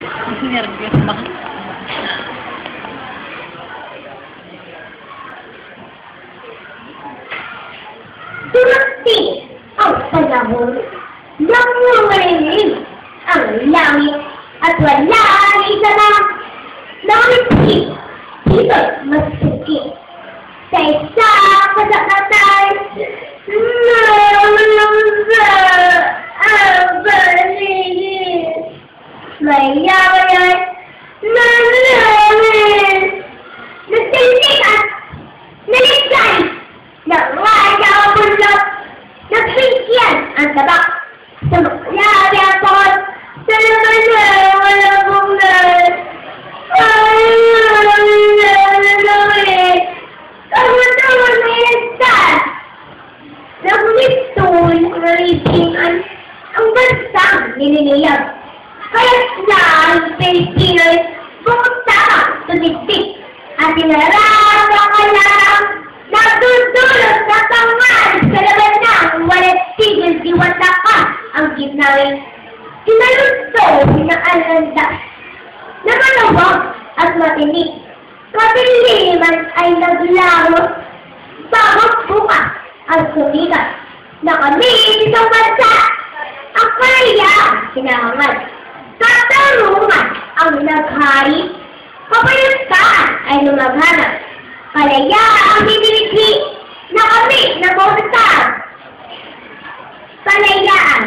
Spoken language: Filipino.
Nervyos ba? Dumating ang panahon na mumalinig ang langit at wala ang isa na nakipit dito masakit sa isa kasakatan ang paligid. Maya-maya namin nagtindihan naligay ng wala ang bulok nagpingkian ang tabak sa makalari ang pohon sa naman na walang bungan ay nalalawin ang matawan na yansan nagmitoy ang nalipingan ang bansang nililiyag kaya't na ang Pilipinas pumunta sa diktik at inarap ang alarang nagdudulot sa pangal sa laban ng walang tigil diwata ka ang ginawin. Kinalunto ng alandas na malawag at matinig. Kadiliman ay naglaho bago bukas ang sumigat na kami isang bansa ang kalayaan sinangan. Katarungan ang naghari, kapayapaan ay lumaghanap. Kalayaan ang binilikhi na kami nabautan. Kalayaan